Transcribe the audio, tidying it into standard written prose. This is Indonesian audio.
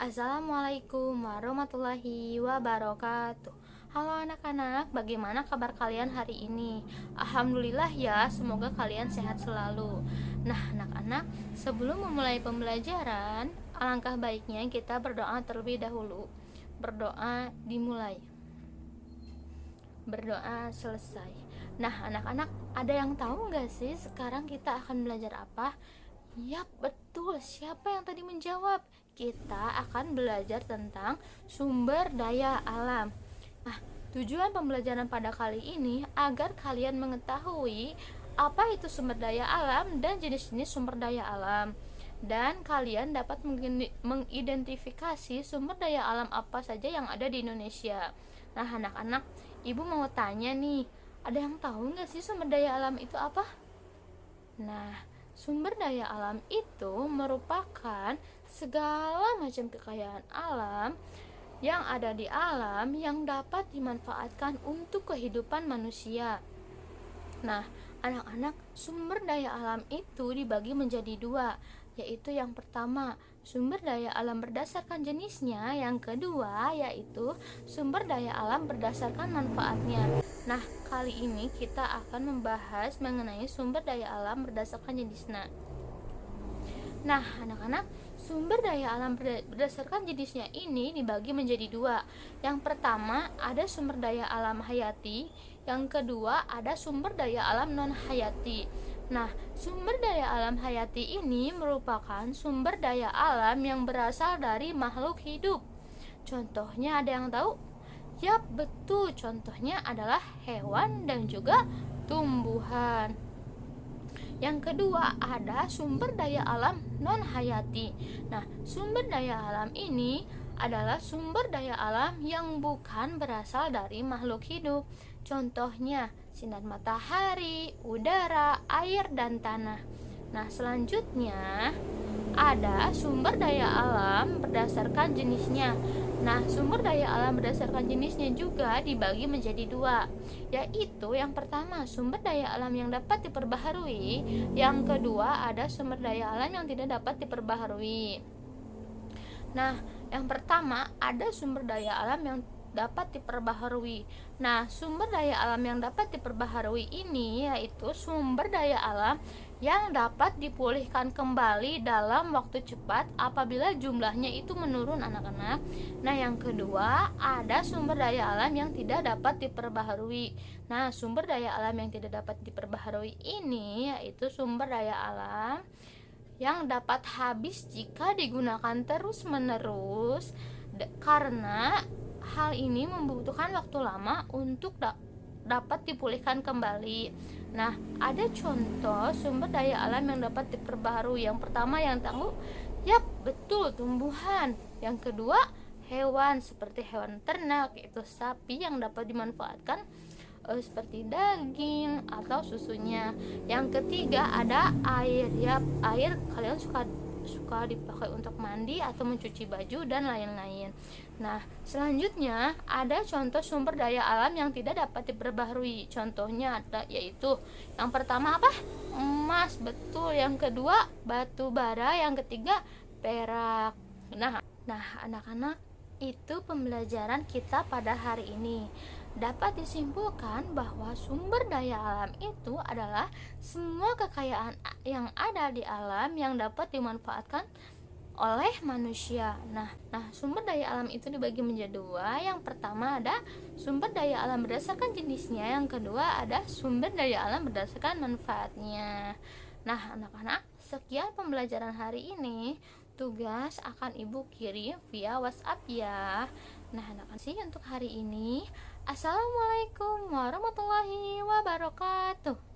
Assalamualaikum warahmatullahi wabarakatuh. Halo anak-anak, bagaimana kabar kalian hari ini? Alhamdulillah ya, semoga kalian sehat selalu. Nah anak-anak, sebelum memulai pembelajaran, alangkah baiknya kita berdoa terlebih dahulu. Berdoa dimulai, berdoa selesai. Nah anak-anak, ada yang tahu nggak sih sekarang kita akan belajar apa? Yap, betul. Siapa yang tadi menjawab? Kita akan belajar tentang sumber daya alam. Nah, tujuan pembelajaran pada kali ini agar kalian mengetahui apa itu sumber daya alam dan jenis-jenis sumber daya alam. Dan kalian dapat mengidentifikasi sumber daya alam apa saja yang ada di Indonesia. Nah, anak-anak, ibu mau tanya nih, ada yang tahu nggak sih sumber daya alam itu apa? Nah, sumber daya alam itu merupakan segala macam kekayaan alam yang ada di alam yang dapat dimanfaatkan untuk kehidupan manusia. Nah, anak-anak, sumber daya alam itu dibagi menjadi dua, yaitu yang pertama, sumber daya alam berdasarkan jenisnya, yang kedua yaitu sumber daya alam berdasarkan manfaatnya. Nah, kali ini kita akan membahas mengenai sumber daya alam berdasarkan jenisnya. Nah, anak-anak, sumber daya alam berdasarkan jenisnya ini dibagi menjadi dua. Yang pertama, ada sumber daya alam hayati. Yang kedua, ada sumber daya alam non-hayati. Nah, sumber daya alam hayati ini merupakan sumber daya alam yang berasal dari makhluk hidup. Contohnya ada yang tahu? Yap, betul. Contohnya adalah hewan dan juga tumbuhan. Yang kedua, ada sumber daya alam non-hayati. Nah, sumber daya alam ini adalah sumber daya alam yang bukan berasal dari makhluk hidup. Contohnya, sinar matahari, udara, air, dan tanah. Nah, selanjutnya ada sumber daya alam berdasarkan jenisnya. Nah, sumber daya alam berdasarkan jenisnya juga dibagi menjadi dua, yaitu yang pertama sumber daya alam yang dapat diperbaharui, yang kedua ada sumber daya alam yang tidak dapat diperbaharui. Nah, yang pertama ada sumber daya alam yang dapat diperbaharui. Nah, sumber daya alam yang dapat diperbaharui ini yaitu sumber daya alam yang dapat dipulihkan kembali dalam waktu cepat apabila jumlahnya itu menurun, anak-anak. Nah, yang kedua ada sumber daya alam yang tidak dapat diperbaharui. Nah, sumber daya alam yang tidak dapat diperbaharui ini yaitu sumber daya alam yang dapat habis jika digunakan terus-menerus karena hal ini membutuhkan waktu lama untuk dapat dipulihkan kembali. Nah, ada contoh sumber daya alam yang dapat diperbaharui. Yang pertama yang tahu? Yap, betul, tumbuhan. Yang kedua, hewan seperti hewan ternak, yaitu sapi yang dapat dimanfaatkan seperti daging atau susunya. Yang ketiga ada air. Yap, air kalian suka dipakai untuk mandi atau mencuci baju dan lain-lain. Nah, selanjutnya ada contoh sumber daya alam yang tidak dapat diperbaharui. Contohnya ada yaitu yang pertama apa? Emas, betul. Yang kedua batu bara, yang ketiga perak. Nah, anak-anak, itu pembelajaran kita pada hari ini. Dapat disimpulkan bahwa sumber daya alam itu adalah semua kekayaan yang ada di alam yang dapat dimanfaatkan oleh manusia. Nah, sumber daya alam itu dibagi menjadi dua. Yang pertama ada sumber daya alam berdasarkan jenisnya, yang kedua ada sumber daya alam berdasarkan manfaatnya. Nah, anak-anak, sekian pembelajaran hari ini. Tugas akan ibu kirim via WhatsApp ya. Nah, anak-anak, sih untuk hari ini. Assalamualaikum warahmatullahi wabarakatuh.